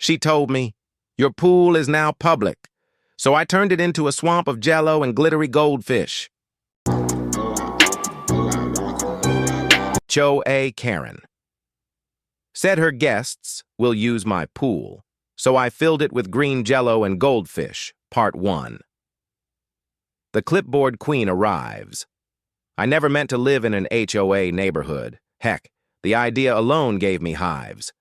She told me, "Your pool is now public." So I turned it into a swamp of Jello and glittery goldfish. HOA Karen said her guests will use my pool, so I filled it with green Jello and goldfish, Part 1. The clipboard queen arrives. I never meant to live in an HOA neighborhood. Heck, the idea alone gave me hives.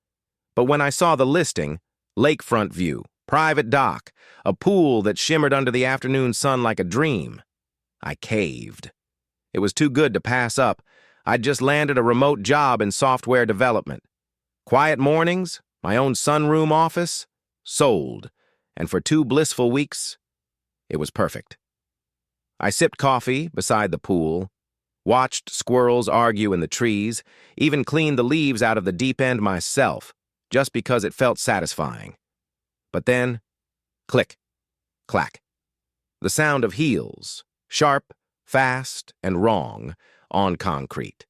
But when I saw the listing, lakefront view, private dock, a pool that shimmered under the afternoon sun like a dream, I caved. It was too good to pass up. I'd just landed a remote job in software development. Quiet mornings, my own sunroom office, sold. And for 2 blissful weeks, it was perfect. I sipped coffee beside the pool, watched squirrels argue in the trees, even cleaned the leaves out of the deep end myself, just because it felt satisfying. But then, click, clack. The sound of heels, sharp, fast, and wrong, on concrete.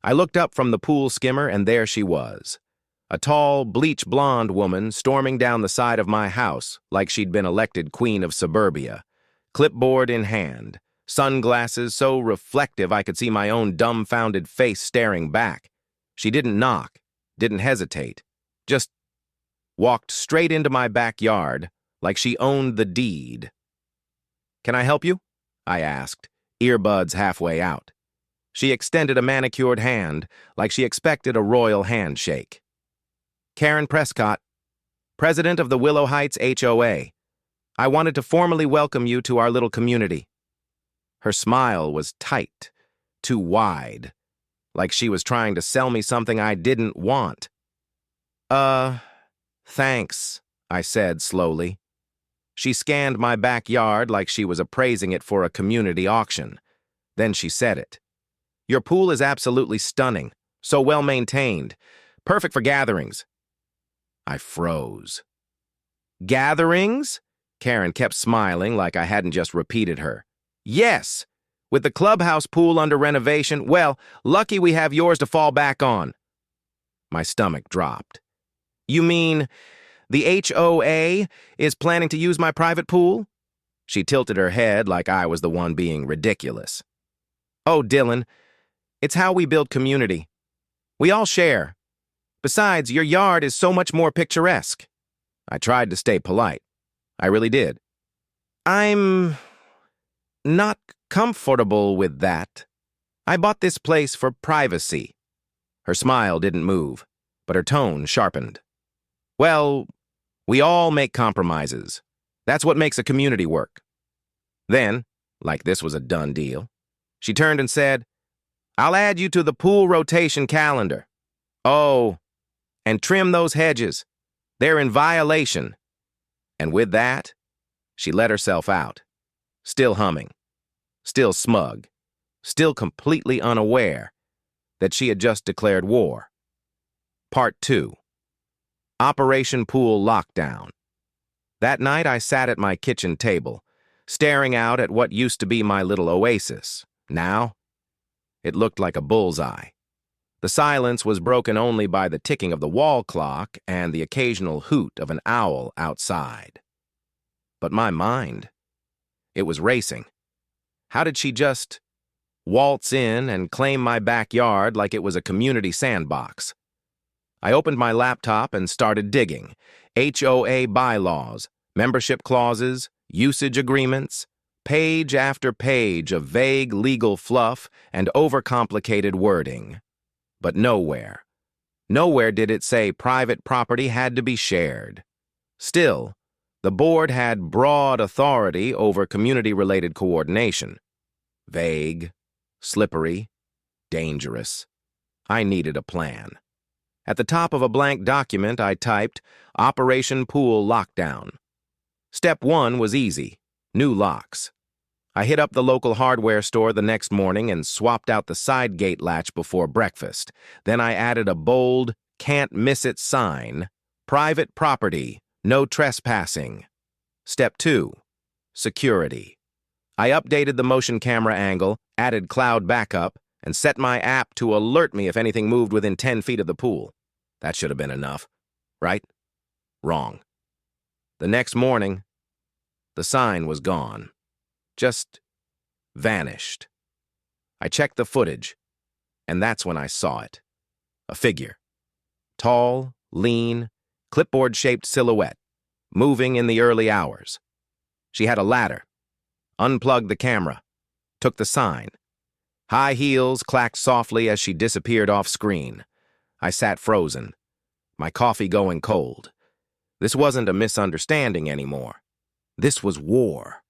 I looked up from the pool skimmer, and there she was. A tall, bleach-blonde woman storming down the side of my house like she'd been elected queen of suburbia, clipboard in hand, sunglasses so reflective I could see my own dumbfounded face staring back. She didn't knock, didn't hesitate, just walked straight into my backyard like she owned the deed. "Can I help you?" I asked, earbuds halfway out. She extended a manicured hand like she expected a royal handshake. "Karen Prescott, president of the Willow Heights HOA. I wanted to formally welcome you to our little community." Her smile was tight, too wide, like she was trying to sell me something I didn't want. Thanks," I said slowly. She scanned my backyard like she was appraising it for a community auction. Then she said it. "Your pool is absolutely stunning, so well maintained, perfect for gatherings." I froze. "Gatherings?" Karen kept smiling like I hadn't just repeated her. "Yes, with the clubhouse pool under renovation, well, lucky we have yours to fall back on." My stomach dropped. "You mean the HOA is planning to use my private pool?" She tilted her head like I was the one being ridiculous. "Oh, Dylan, it's how we build community. We all share. Besides, your yard is so much more picturesque." I tried to stay polite. I really did. "I'm not comfortable with that. I bought this place for privacy." Her smile didn't move, but her tone sharpened. "Well, we all make compromises. That's what makes a community work." Then, like this was a done deal, she turned and said, "I'll add you to the pool rotation calendar. Oh, and trim those hedges. They're in violation." And with that, she let herself out, still humming, still smug, still completely unaware that she had just declared war. Part 2. Operation Pool Lockdown. That night I sat at my kitchen table, staring out at what used to be my little oasis. Now, it looked like a bullseye. The silence was broken only by the ticking of the wall clock and the occasional hoot of an owl outside. But my mind, it was racing. How did she just waltz in and claim my backyard like it was a community sandbox? I opened my laptop and started digging. HOA bylaws, membership clauses, usage agreements, page after page of vague legal fluff and overcomplicated wording. But nowhere did it say private property had to be shared. Still, the board had broad authority over community-related coordination. Vague, slippery, dangerous. I needed a plan. At the top of a blank document, I typed, "Operation Pool Lockdown." Step 1 was easy, new locks. I hit up the local hardware store the next morning and swapped out the side gate latch before breakfast. Then I added a bold, "Can't miss it" sign, "Private property, no trespassing." Step 2, security. I updated the motion camera angle, added cloud backup, and set my app to alert me if anything moved within 10 feet of the pool. That should have been enough, right? Wrong. The next morning, the sign was gone. Just vanished. I checked the footage, and that's when I saw it. A figure. Tall, lean, clipboard-shaped silhouette, moving in the early hours. She had a ladder, unplugged the camera, took the sign. High heels clacked softly as she disappeared off screen. I sat frozen, my coffee going cold. This wasn't a misunderstanding anymore. This was war.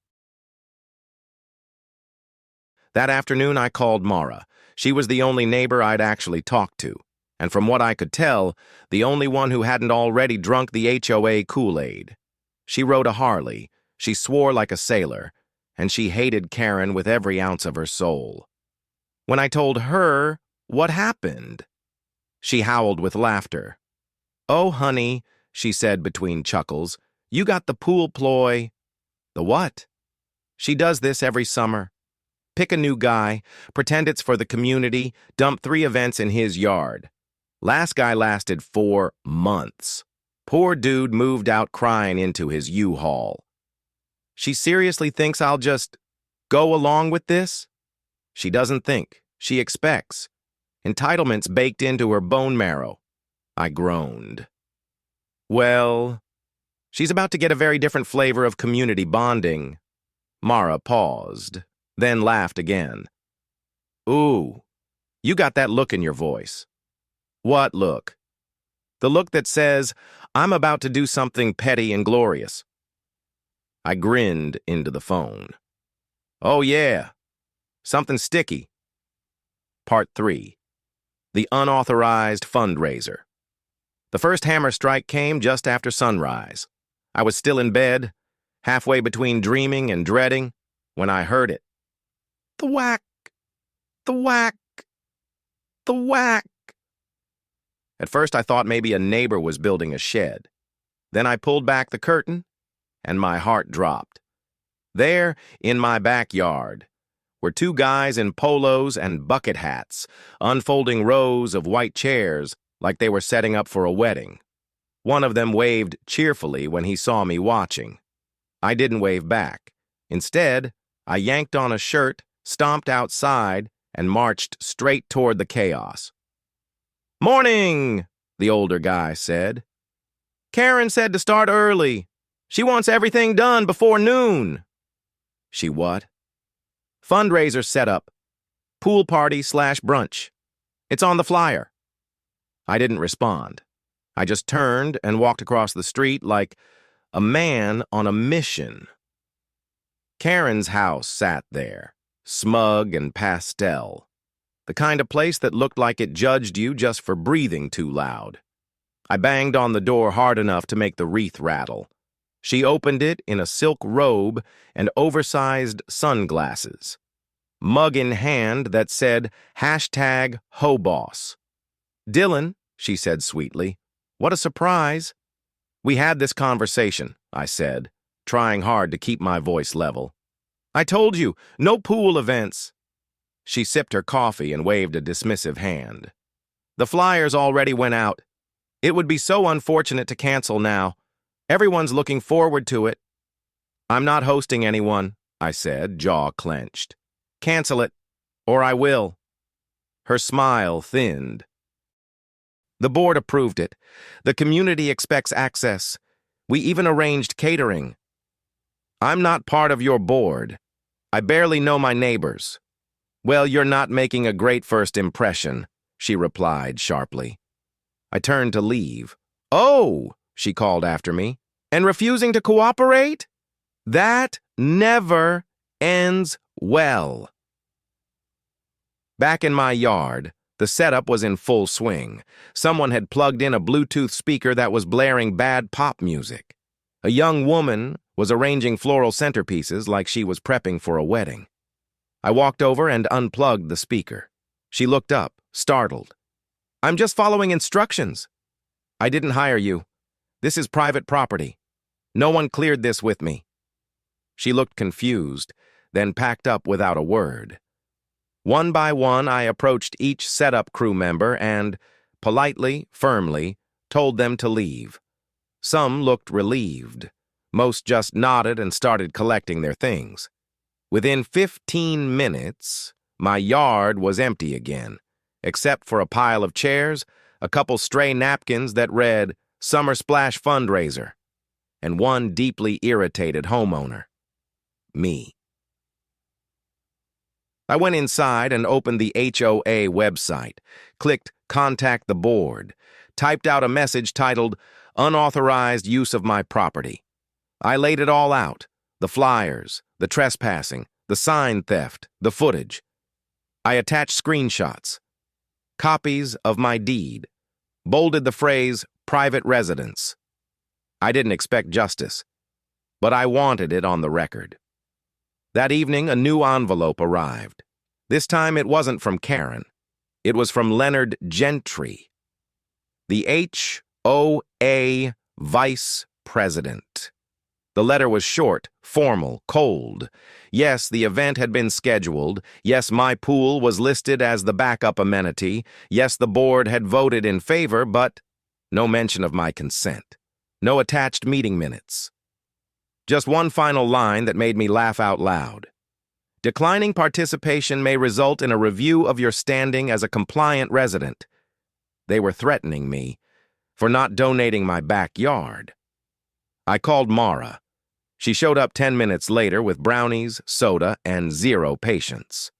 That afternoon, I called Mara. She was the only neighbor I'd actually talked to, and from what I could tell, the only one who hadn't already drunk the HOA Kool-Aid. She rode a Harley, she swore like a sailor, and she hated Karen with every ounce of her soul. When I told her what happened, she howled with laughter. "Oh, honey," she said between chuckles, "you got the pool ploy." "The what?" "She does this every summer. Pick a new guy, pretend it's for the community, dump 3 events in his yard. Last guy lasted 4 months. Poor dude moved out crying into his U-Haul. She seriously thinks I'll just go along with this? She doesn't think. She expects. Entitlement's baked into her bone marrow." I groaned. "Well, she's about to get a very different flavor of community bonding." Mara paused, then laughed again. "Ooh, you got that look in your voice." "What look?" "The look that says, I'm about to do something petty and glorious." I grinned into the phone. "Oh yeah, something sticky." Part 3. The unauthorized fundraiser. The first hammer strike came just after sunrise. I was still in bed, halfway between dreaming and dreading, when I heard it. The whack, the whack, the whack. At first I thought maybe a neighbor was building a shed. Then I pulled back the curtain, and my heart dropped. There, in my backyard, were 2 guys in polos and bucket hats, unfolding rows of white chairs like they were setting up for a wedding. One of them waved cheerfully when he saw me watching. I didn't wave back. Instead, I yanked on a shirt, stomped outside, and marched straight toward the chaos. "Morning," the older guy said. "Karen said to start early. She wants everything done before noon." "She what?" "Fundraiser setup. Pool party/brunch. It's on the flyer." I didn't respond. I just turned and walked across the street like a man on a mission. Karen's house sat there, smug and pastel. The kind of place that looked like it judged you just for breathing too loud. I banged on the door hard enough to make the wreath rattle. She opened it in a silk robe and oversized sunglasses. Mug in hand that said #HoBoss. "Dylan," she said sweetly, "what a surprise." "We had this conversation," I said, trying hard to keep my voice level. "I told you, no pool events." She sipped her coffee and waved a dismissive hand. "The flyers already went out. It would be so unfortunate to cancel now. Everyone's looking forward to it." "I'm not hosting anyone," I said, jaw clenched. "Cancel it, or I will." Her smile thinned. "The board approved it. The community expects access. We even arranged catering." "I'm not part of your board. I barely know my neighbors." "Well, you're not making a great first impression," she replied sharply. I turned to leave. "Oh," she called after me, "and refusing to cooperate? That never ends well." Back in my yard, the setup was in full swing. Someone had plugged in a Bluetooth speaker that was blaring bad pop music. A young woman was arranging floral centerpieces like she was prepping for a wedding. I walked over and unplugged the speaker. She looked up, startled. "I'm just following instructions." "I didn't hire you. This is private property. No one cleared this with me." She looked confused, then packed up without a word. One by one, I approached each setup crew member and, politely, firmly, told them to leave. Some looked relieved. Most just nodded and started collecting their things. Within 15 minutes, my yard was empty again, except for a pile of chairs, a couple stray napkins that read Summer Splash Fundraiser, and one deeply irritated homeowner. Me. I went inside and opened the HOA website, clicked Contact the Board, typed out a message titled Unauthorized Use of My Property. I laid it all out, the flyers, the trespassing, the sign theft, the footage. I attached screenshots, copies of my deed, bolded the phrase private residence. I didn't expect justice, but I wanted it on the record. That evening, a new envelope arrived. This time it wasn't from Karen. It was from Leonard Gentry, the HOA Vice President. The letter was short, formal, cold. Yes, the event had been scheduled. Yes, my pool was listed as the backup amenity. Yes, the board had voted in favor, but no mention of my consent. No attached meeting minutes. Just one final line that made me laugh out loud. Declining participation may result in a review of your standing as a compliant resident. They were threatening me for not donating my backyard. I called Mara. She showed up 10 minutes later with brownies, soda, and zero patience.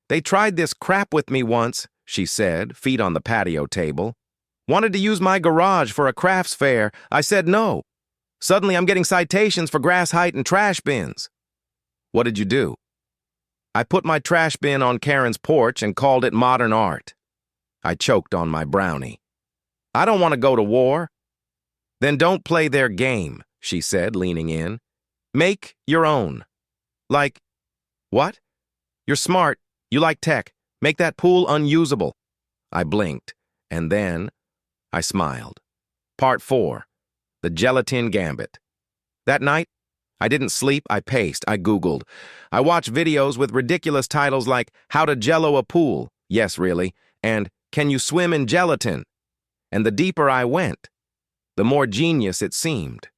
They tried this crap with me once, she said, feet on the patio table. Wanted to use my garage for a crafts fair. I said no. Suddenly I'm getting citations for grass height and trash bins. What did you do? I put my trash bin on Karen's porch and called it modern art. I choked on my brownie. I don't want to go to war. Then don't play their game, she said, leaning in. Make your own. Like, what? You're smart. You like tech. Make that pool unusable. I blinked, and then I smiled. Part 4. The Gelatin Gambit. That night, I didn't sleep, I paced, I Googled. I watched videos with ridiculous titles like How to Jello a Pool, yes really, and Can You Swim in Gelatin? And the deeper I went, the more genius it seemed.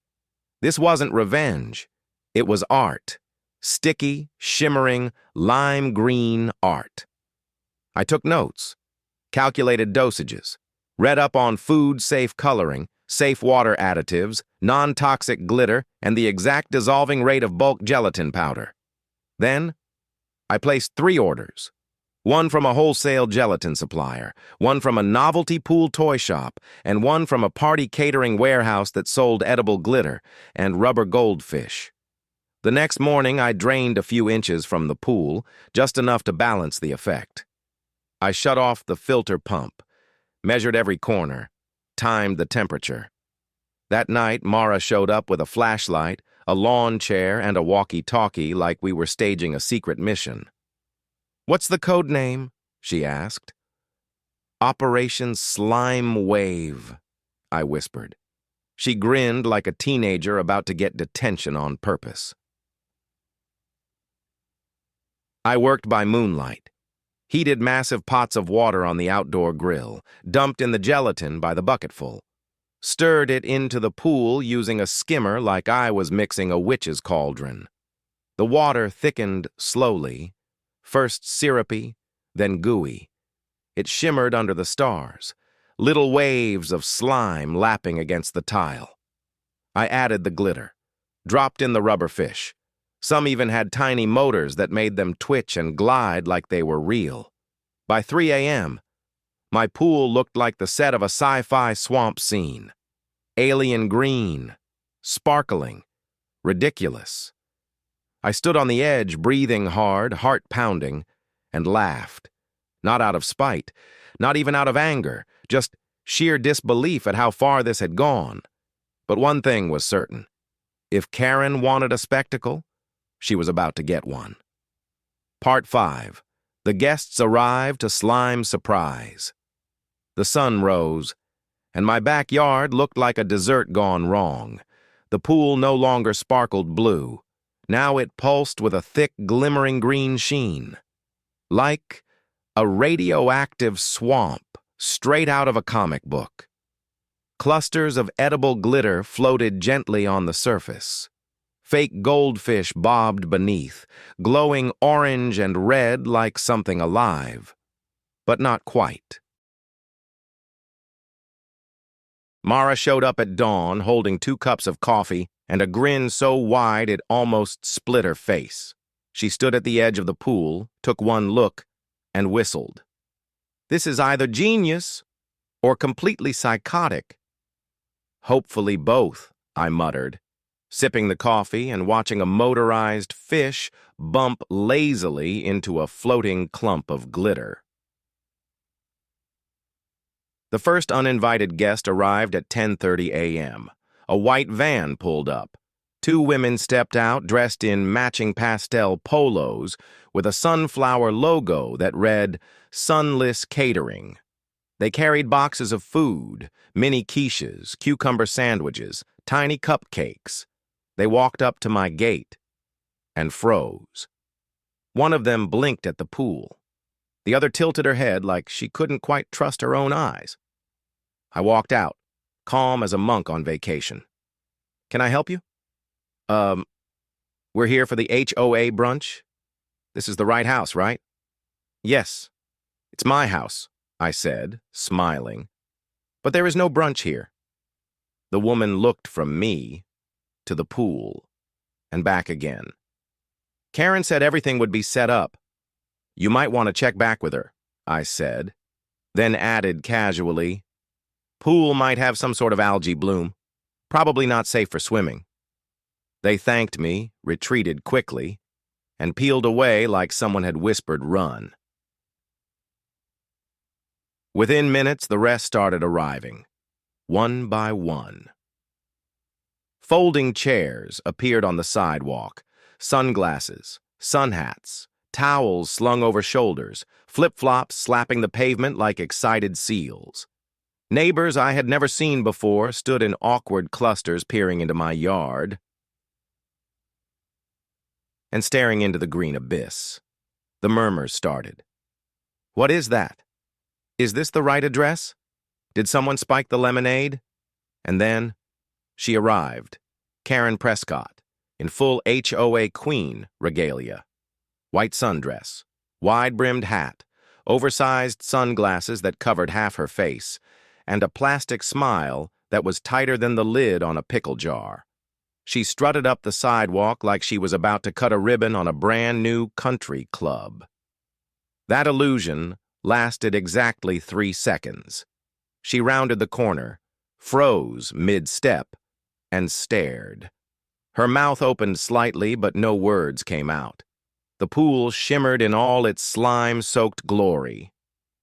This wasn't revenge. It was art. Sticky, shimmering, lime green art. I took notes, calculated dosages, read up on food-safe coloring, safe water additives, non-toxic glitter, and the exact dissolving rate of bulk gelatin powder. Then, I placed 3 orders. One from a wholesale gelatin supplier, one from a novelty pool toy shop, and one from a party catering warehouse that sold edible glitter and rubber goldfish. The next morning, I drained a few inches from the pool, just enough to balance the effect. I shut off the filter pump, measured every corner, timed the temperature. That night, Mara showed up with a flashlight, a lawn chair, and a walkie-talkie like we were staging a secret mission. "What's the code name?" she asked. "Operation Slime Wave," I whispered. She grinned like a teenager about to get detention on purpose. I worked by moonlight. Heated massive pots of water on the outdoor grill, dumped in the gelatin by the bucketful. Stirred it into the pool using a skimmer like I was mixing a witch's cauldron. The water thickened slowly, first syrupy, then gooey. It shimmered under the stars, little waves of slime lapping against the tile. I added the glitter, dropped in the rubber fish. Some even had tiny motors that made them twitch and glide like they were real. By 3 a.m., my pool looked like the set of a sci-fi swamp scene. Alien green, sparkling, ridiculous. I stood on the edge, breathing hard, heart pounding, and laughed. Not out of spite, not even out of anger, just sheer disbelief at how far this had gone. But one thing was certain. If Karen wanted a spectacle, she was about to get one. Part 5. The guests arrived to Slime's surprise. The sun rose, and my backyard looked like a dessert gone wrong. The pool no longer sparkled blue. Now it pulsed with a thick, glimmering green sheen. Like a radioactive swamp straight out of a comic book. Clusters of edible glitter floated gently on the surface. Fake goldfish bobbed beneath, glowing orange and red like something alive, but not quite. Mara showed up at dawn holding 2 cups of coffee and a grin so wide it almost split her face. She stood at the edge of the pool, took one look, and whistled. "This is either genius or completely psychotic." "Hopefully both," I muttered, sipping the coffee and watching a motorized fish bump lazily into a floating clump of glitter. The first uninvited guest arrived at 10:30 a.m. A white van pulled up. 2 women stepped out dressed in matching pastel polos with a sunflower logo that read "Sunless Catering." They carried boxes of food, mini quiches, cucumber sandwiches, tiny cupcakes. They walked up to my gate and froze. One of them blinked at the pool. The other tilted her head like she couldn't quite trust her own eyes. I walked out, calm as a monk on vacation. "Can I help you?" We're here for the HOA brunch. This is the right house, right?" "Yes, it's my house," I said, smiling. "But there is no brunch here." The woman looked from me to the pool and back again. "Karen said everything would be set up. You might want to check back with her," I said, then added casually, "Pool might have some sort of algae bloom. Probably not safe for swimming." They thanked me, retreated quickly, and peeled away like someone had whispered, "Run." Within minutes, the rest started arriving, one by one. Folding chairs appeared on the sidewalk, sunglasses, sun hats, towels slung over shoulders, flip-flops slapping the pavement like excited seals. Neighbors I had never seen before stood in awkward clusters peering into my yard and staring into the green abyss. The murmurs started. "What is that? Is this the right address? Did someone spike the lemonade?" And then she arrived, Karen Prescott, in full HOA Queen regalia. White sundress, wide-brimmed hat, oversized sunglasses that covered half her face, and a plastic smile that was tighter than the lid on a pickle jar. She strutted up the sidewalk like she was about to cut a ribbon on a brand-new country club. That illusion lasted exactly 3 seconds. She rounded the corner, froze mid-step, and stared. Her mouth opened slightly, but no words came out. The pool shimmered in all its slime-soaked glory.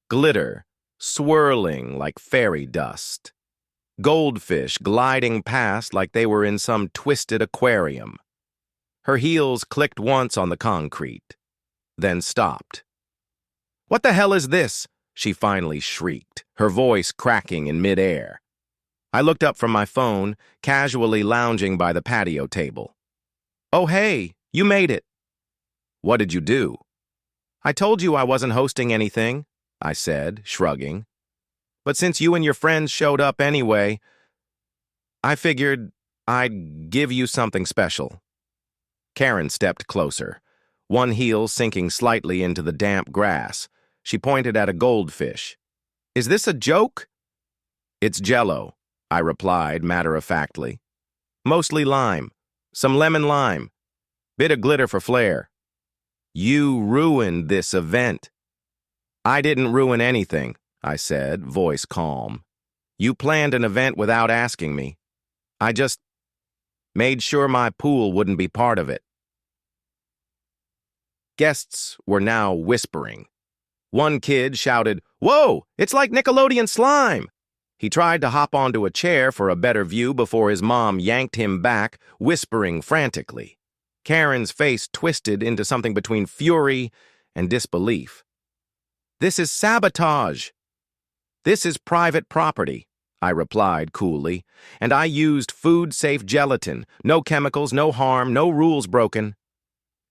Glitter, swirling like fairy dust. Goldfish gliding past like they were in some twisted aquarium. Her heels clicked once on the concrete, then stopped. "What the hell is this?" she finally shrieked, her voice cracking in midair. I looked up from my phone, casually lounging by the patio table. "Oh, hey, you made it." "What did you do?" "I told you I wasn't hosting anything," I said, shrugging. "But since you and your friends showed up anyway, I figured I'd give you something special." Karen stepped closer, one heel sinking slightly into the damp grass. She pointed at a goldfish. "Is this a joke?" "It's Jello," I replied matter-of-factly. "Mostly lime, some lemon lime, bit of glitter for flair." "You ruined this event." "I didn't ruin anything," I said, voice calm. "You planned an event without asking me. I just made sure my pool wouldn't be part of it." Guests were now whispering. One kid shouted, "Whoa, it's like Nickelodeon slime!" He tried to hop onto a chair for a better view before his mom yanked him back, whispering frantically. Karen's face twisted into something between fury and disbelief. "This is sabotage." "This is private property," I replied coolly, "and I used food-safe gelatin. No chemicals, no harm, no rules broken."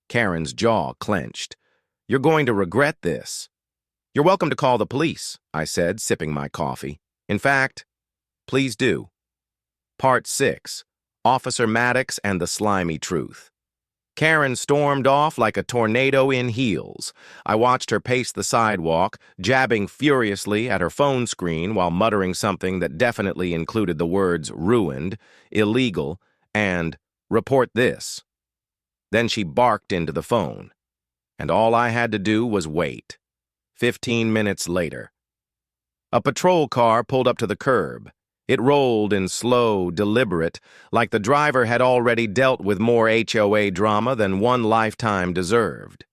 Karen's jaw clenched. "You're going to regret this." "You're welcome to call the police," I said, sipping my coffee. "In fact, Please do. Part 6. Officer Maddox and the Slimy Truth. Karen stormed off like a tornado in heels. I watched her pace the sidewalk, jabbing furiously at her phone screen while muttering something that definitely included the words ruined, illegal, and report this. Then she barked into the phone, and all I had to do was wait. 15 minutes later. A patrol car pulled up to the curb. It rolled in slow, deliberate, like the driver had already dealt with more HOA drama than one lifetime deserved.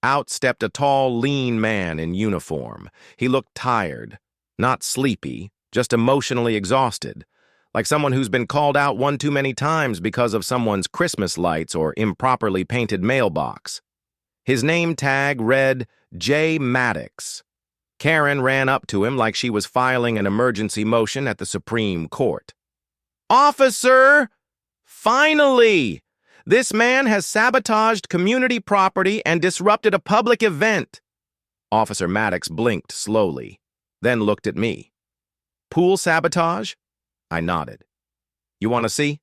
Out stepped a tall, lean man in uniform. He looked tired, not sleepy, just emotionally exhausted, like someone who's been called out one too many times because of someone's Christmas lights or improperly painted mailbox. His name tag read J. Maddox. Karen ran up to him like she was filing an emergency motion at the Supreme Court. "Officer! Finally! This man has sabotaged community property and disrupted a public event." Officer Maddox blinked slowly, then looked at me. "Pool sabotage?" I nodded. "You want to see?"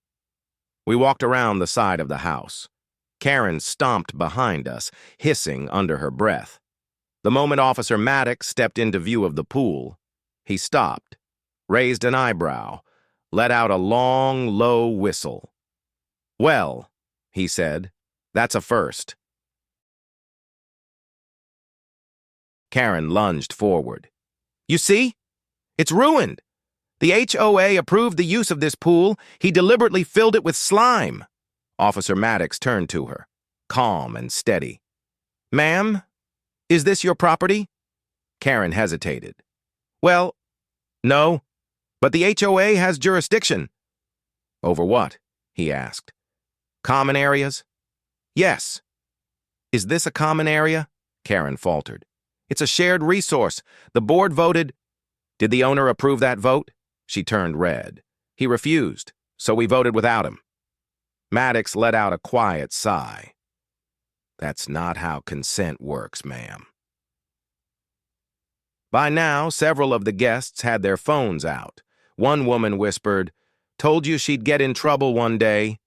We walked around the side of the house. Karen stomped behind us, hissing under her breath. The moment Officer Maddox stepped into view of the pool, he stopped, raised an eyebrow, let out a long, low whistle. "Well," he said, "that's a first." Karen lunged forward. "You see? It's ruined. The HOA approved the use of this pool. He deliberately filled it with slime." Officer Maddox turned to her, calm and steady. "Ma'am, is this your property?" Karen hesitated. "Well, no, but the HOA has jurisdiction." "Over what?" he asked. "Common areas?" "Yes." "Is this a common area?" Karen faltered. "It's a shared resource. The board voted—" "Did the owner approve that vote?" She turned red. "He refused, so we voted without him." Maddox let out a quiet sigh. "That's not how consent works, ma'am." By now, several of the guests had their phones out. One woman whispered, "Told you she'd get in trouble one day."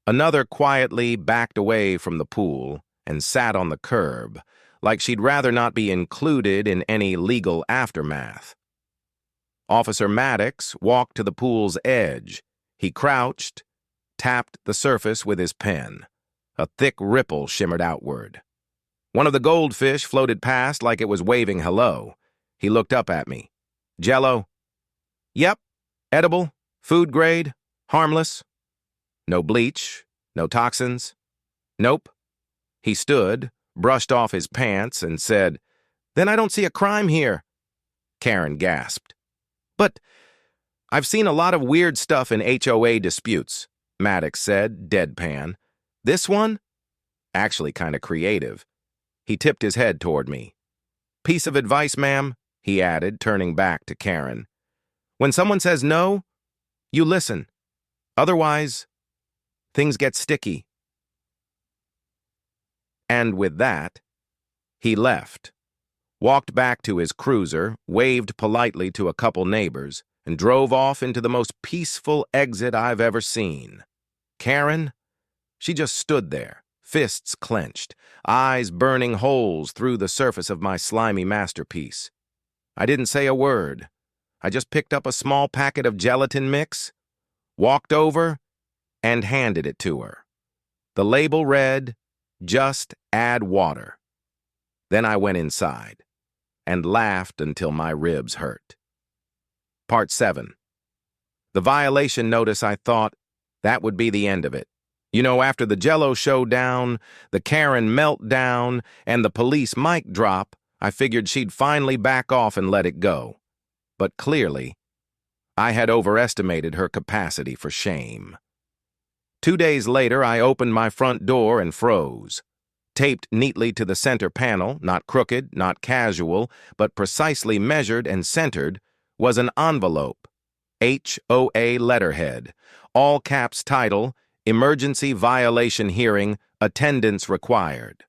Another quietly backed away from the pool and sat on the curb, like she'd rather not be included in any legal aftermath. Officer Maddox walked to the pool's edge. He crouched, tapped the surface with his pen. A thick ripple shimmered outward. One of the goldfish floated past like it was waving hello. He looked up at me. "Jello?" "Yep. Edible, food grade, harmless." "No bleach, no toxins?" "Nope." He stood, brushed off his pants, and said, "Then I don't see a crime here." Karen gasped. "But I've seen a lot of weird stuff in HOA disputes," Maddox said, deadpan. "This one? Actually kind of creative." He tipped his head toward me. "Piece of advice, ma'am," he added, turning back to Karen. "When someone says no, you listen. Otherwise, things get sticky." And with that, he left, walked back to his cruiser, waved politely to a couple neighbors, and drove off into the most peaceful exit I've ever seen. Karen? She just stood there, fists clenched, eyes burning holes through the surface of my slimy masterpiece. I didn't say a word. I just picked up a small packet of gelatin mix, walked over, and handed it to her. The label read, "Just add water." Then I went inside and laughed until my ribs hurt. Part 7. The violation notice, I thought, that would be the end of it. You know, after the Jello showdown, the Karen meltdown, and the police mic drop, I figured she'd finally back off and let it go. But clearly, I had overestimated her capacity for shame. 2 days later, I opened my front door and froze. Taped neatly to the center panel, not crooked, not casual, but precisely measured and centered, was an envelope. HOA letterhead, all caps title, Emergency Violation Hearing, Attendance Required.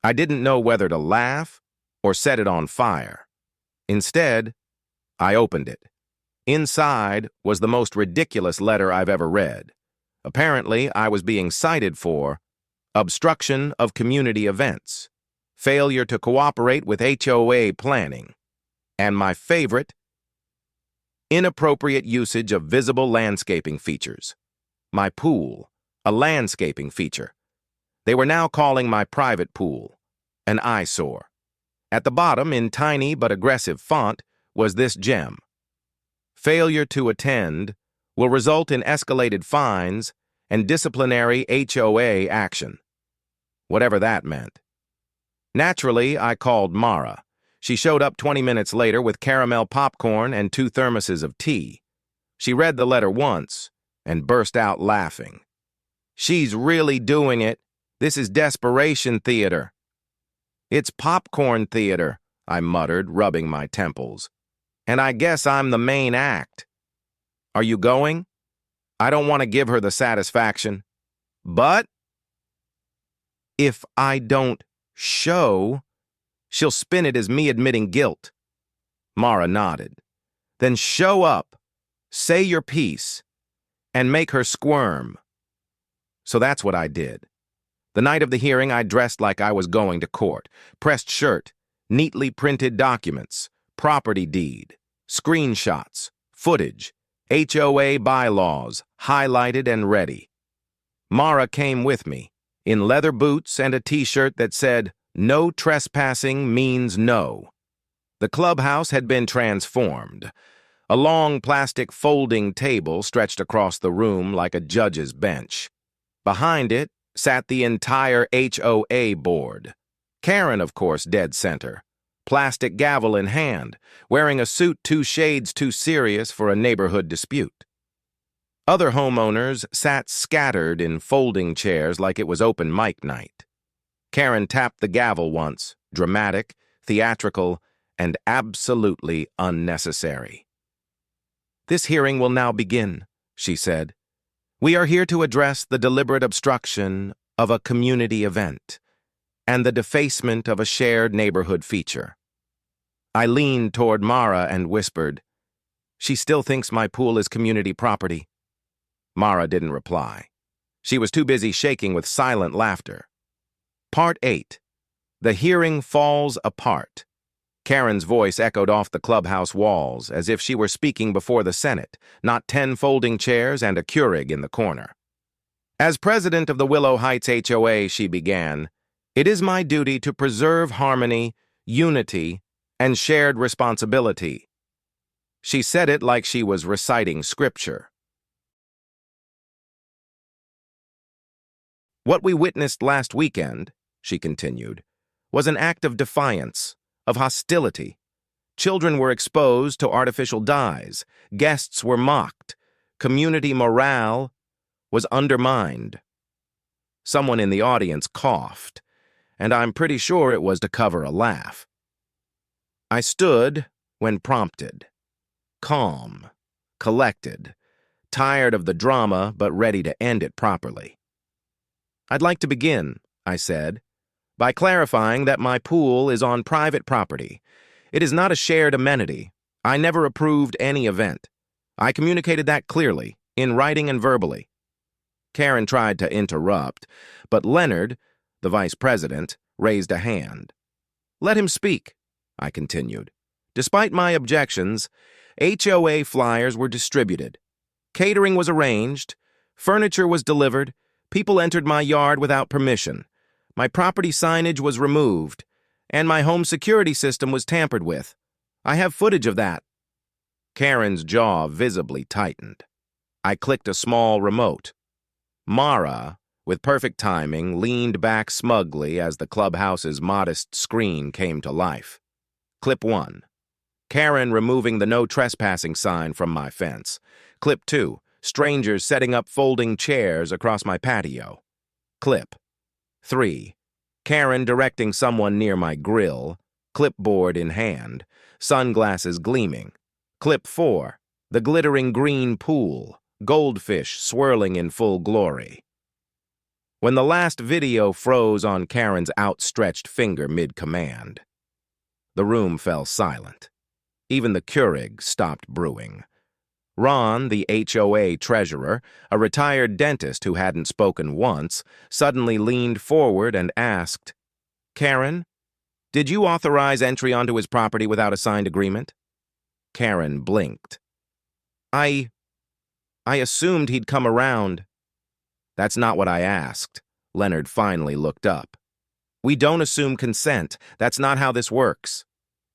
I didn't know whether to laugh or set it on fire. Instead, I opened it. Inside was the most ridiculous letter I've ever read. Apparently, I was being cited for obstruction of community events, failure to cooperate with HOA planning, and my favorite, inappropriate usage of visible landscaping features. My pool, a landscaping feature. They were now calling my private pool an eyesore. At the bottom, in tiny but aggressive font, was this gem. Failure to attend will result in escalated fines and disciplinary HOA action. Whatever that meant. Naturally, I called Mara. She showed up 20 minutes later with caramel popcorn and 2 thermoses of tea. She read the letter once and burst out laughing. "She's really doing it. This is desperation theater." "It's popcorn theater," I muttered, rubbing my temples. "And I guess I'm the main act." "Are you going?" I don't want to give her the satisfaction. "But if I don't show, she'll spin it as me admitting guilt." Mara nodded. "Then show up, say your piece, and make her squirm." So that's what I did. The night of the hearing, I dressed like I was going to court. Pressed shirt, neatly printed documents, property deed, screenshots, footage, HOA bylaws, highlighted and ready. Mara came with me, in leather boots and a t-shirt that said, "No trespassing means no." The clubhouse had been transformed. A long plastic folding table stretched across the room like a judge's bench. Behind it sat the entire HOA board. Karen, of course, dead center, plastic gavel in hand, wearing a suit 2 shades too serious for a neighborhood dispute. Other homeowners sat scattered in folding chairs like it was open mic night. Karen tapped the gavel once, dramatic, theatrical, and absolutely unnecessary. "This hearing will now begin," she said. "We are here to address the deliberate obstruction of a community event and the defacement of a shared neighborhood feature." I leaned toward Mara and whispered, "She still thinks my pool is community property." Mara didn't reply. She was too busy shaking with silent laughter. Part 8. The hearing falls apart. Karen's voice echoed off the clubhouse walls as if she were speaking before the Senate, not 10 folding chairs and a Keurig in the corner. "As president of the Willow Heights HOA," she began, "it is my duty to preserve harmony, unity, and shared responsibility." She said it like she was reciting scripture. "What we witnessed last weekend," she continued, "was an act of defiance, of hostility. Children were exposed to artificial dyes, guests were mocked, community morale was undermined." Someone in the audience coughed, and I'm pretty sure it was to cover a laugh. I stood when prompted, calm, collected, tired of the drama but ready to end it properly. "I'd like to begin," I said, "by clarifying that my pool is on private property. It is not a shared amenity. I never approved any event. I communicated that clearly, in writing and verbally." Karen tried to interrupt, but Leonard, the vice president, raised a hand. "Let him speak," I continued. "Despite my objections, HOA flyers were distributed. Catering was arranged, furniture was delivered, people entered my yard without permission. My property signage was removed, and my home security system was tampered with. I have footage of that." Karen's jaw visibly tightened. I clicked a small remote. Mara, with perfect timing, leaned back smugly as the clubhouse's modest screen came to life. Clip 1. Karen removing the no trespassing sign from my fence. Clip 2. Strangers setting up folding chairs across my patio. Clip 3. Karen directing someone near my grill, clipboard in hand, sunglasses gleaming. Clip 4. The glittering green pool, goldfish swirling in full glory. When the last video froze on Karen's outstretched finger mid-command, the room fell silent. Even the Keurig stopped brewing. Ron, the HOA treasurer, a retired dentist who hadn't spoken once, suddenly leaned forward and asked, "Karen, did you authorize entry onto his property without a signed agreement?" Karen blinked. I assumed he'd come around." "That's not what I asked." Leonard finally looked up. "We don't assume consent. That's not how this works."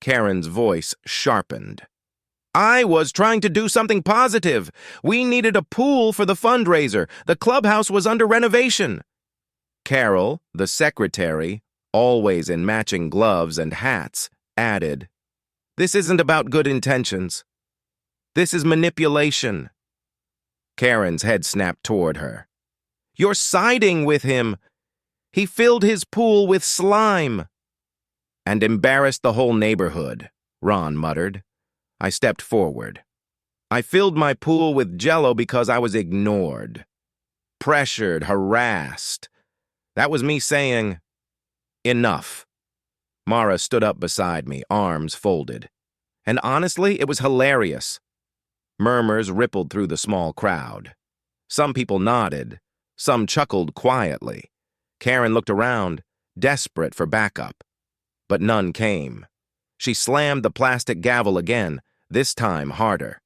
Karen's voice sharpened. "I was trying to do something positive. We needed a pool for the fundraiser. The clubhouse was under renovation." Carol, the secretary, always in matching gloves and hats, added, "This isn't about good intentions. This is manipulation." Karen's head snapped toward her. "You're siding with him. He filled his pool with slime." "And embarrassed the whole neighborhood," Ron muttered. I stepped forward. "I filled my pool with Jello because I was ignored, pressured, harassed. That was me saying, 'Enough.'" Mara stood up beside me, arms folded. And honestly, it was hilarious. Murmurs rippled through the small crowd. Some people nodded. Some chuckled quietly. Karen looked around, desperate for backup. But none came. She slammed the plastic gavel again, this time harder.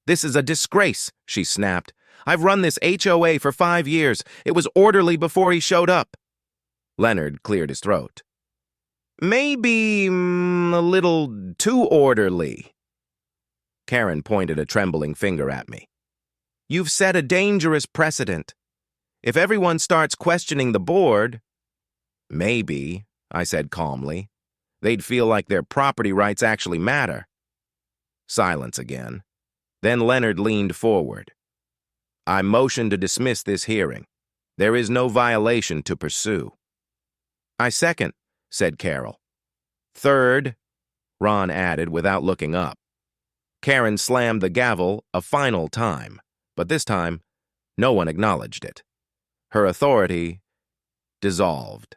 "This is a disgrace," she snapped. "I've run this HOA for 5 years. It was orderly before he showed up." Leonard cleared his throat. "Maybe a little too orderly." Karen pointed a trembling finger at me. "You've set a dangerous precedent. If everyone starts questioning the board—" "Maybe," I said calmly, "they'd feel like their property rights actually matter." Silence again. Then Leonard leaned forward. "I motion to dismiss this hearing. There is no violation to pursue." "I second," said Carol. "Third," Ron added without looking up. Karen slammed the gavel a final time, but this time, no one acknowledged it. Her authority dissolved,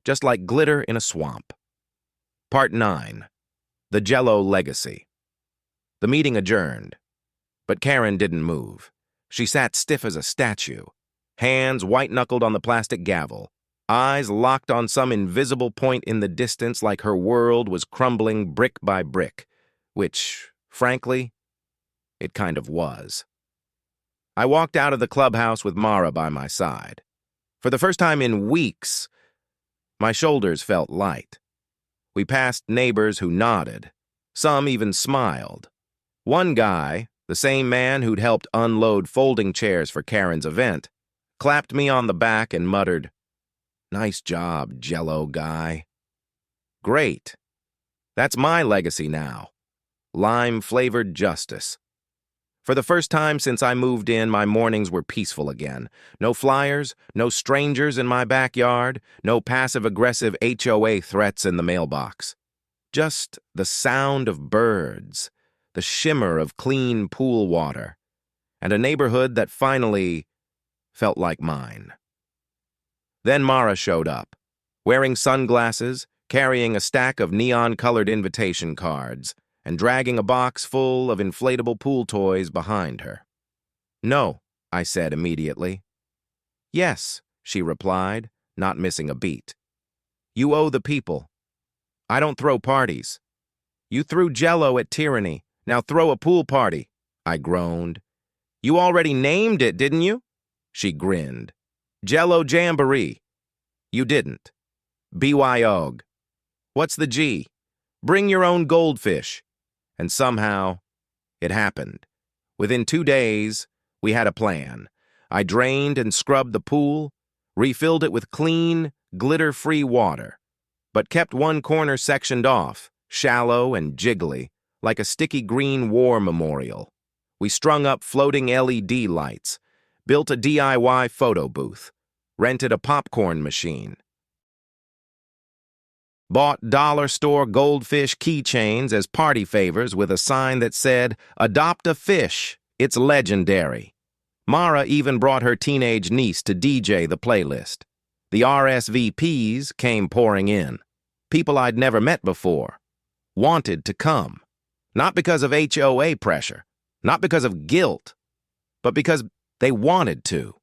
just like glitter in a swamp. Part 9. The Jello Legacy. The meeting adjourned, but Karen didn't move. She sat stiff as a statue, hands white-knuckled on the plastic gavel, eyes locked on some invisible point in the distance like her world was crumbling brick by brick, which, frankly, it kind of was. I walked out of the clubhouse with Mara by my side. For the first time in weeks, my shoulders felt light. We passed neighbors who nodded. Some even smiled. One guy, the same man who'd helped unload folding chairs for Karen's event, clapped me on the back and muttered, "Nice job, Jello guy." Great. That's my legacy now. Lime-flavored justice. For the first time since I moved in, my mornings were peaceful again. No flyers, no strangers in my backyard, no passive-aggressive HOA threats in the mailbox. Just the sound of birds, the shimmer of clean pool water, and a neighborhood that finally felt like mine. Then Mara showed up, wearing sunglasses, carrying a stack of neon-colored invitation cards, and dragging a box full of inflatable pool toys behind her. "No," I said immediately. "Yes," she replied, not missing a beat. "You owe the people. I don't throw parties. You threw Jello at tyranny. Now throw a pool party," I groaned. "You already named it, didn't you?" She grinned. "Jello Jamboree." "You didn't." "BYOG." "What's the G?" "Bring your own goldfish." And somehow, it happened. Within 2 days, we had a plan. I drained and scrubbed the pool, refilled it with clean, glitter-free water, but kept one corner sectioned off, shallow and jiggly, like a sticky green war memorial. We strung up floating LED lights, built a DIY photo booth, rented a popcorn machine, bought dollar store goldfish keychains as party favors with a sign that said, "Adopt a fish, it's legendary." Mara even brought her teenage niece to DJ the playlist. The RSVPs came pouring in. People I'd never met before. Wanted to come. Not because of HOA pressure, Not because of guilt, but because they wanted to.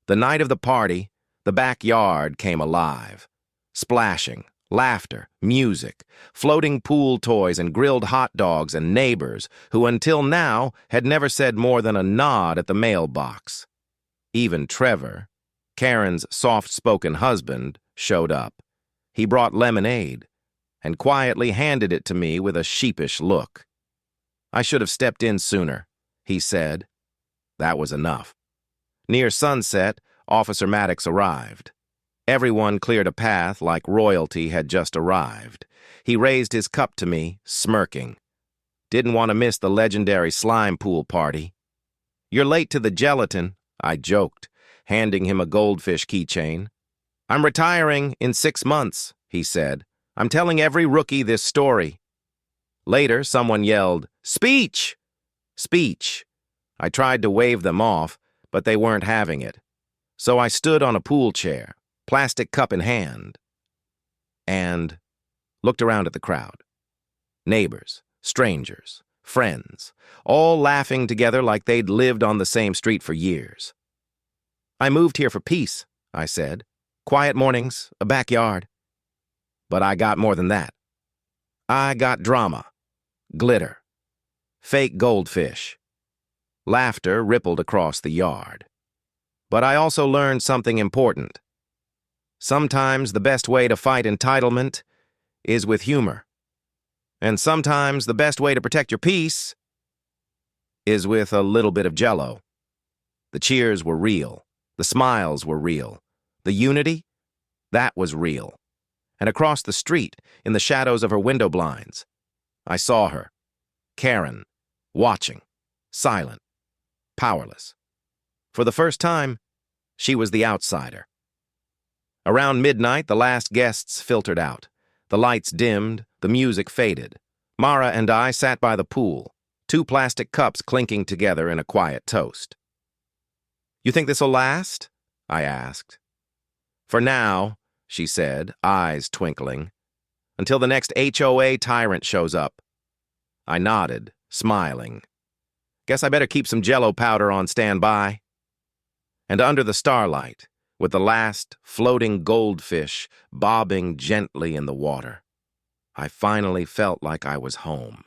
The night of the party, the backyard came alive. Splashing, laughter, music, floating pool toys and grilled hot dogs and neighbors who until now had never said more than a nod at the mailbox. Even Trevor, Karen's soft-spoken husband, showed up. He brought lemonade and quietly handed it to me with a sheepish look. "I should have stepped in sooner," he said. That was enough. Near sunset, Officer Maddox arrived. Everyone cleared a path like royalty had just arrived. He raised his cup to me, smirking. Didn't want to miss the legendary slime pool party. "You're late to the gelatin," I joked, handing him a goldfish keychain. "I'm retiring in 6 months," he said. "I'm telling every rookie this story." Later, someone yelled, "Speech! Speech!" I tried to wave them off, but they weren't having it. So I stood on a pool chair, plastic cup in hand, and looked around at the crowd. Neighbors, strangers, friends, all laughing together like they'd lived on the same street for years. "I moved here for peace," I said. "Quiet mornings, a backyard." But I got more than that. I got drama, glitter, fake goldfish. Laughter rippled across the yard. But I also learned something important. Sometimes the best way to fight entitlement is with humor. And sometimes the best way to protect your peace is with a little bit of Jello. The cheers were real. The smiles were real. The unity, that was real. And across the street, in the shadows of her window blinds, I saw her, Karen, watching, silent, powerless. For the first time, she was the outsider. Around midnight, the last guests filtered out. The lights dimmed, the music faded. Mara and I sat by the pool, 2 plastic cups clinking together in a quiet toast. "You think this'll last?" I asked. "For now," she said, eyes twinkling, "until the next HOA tyrant shows up." I nodded, smiling. "Guess I better keep some Jello powder on standby." And under the starlight, with the last floating goldfish bobbing gently in the water, I finally felt like I was home.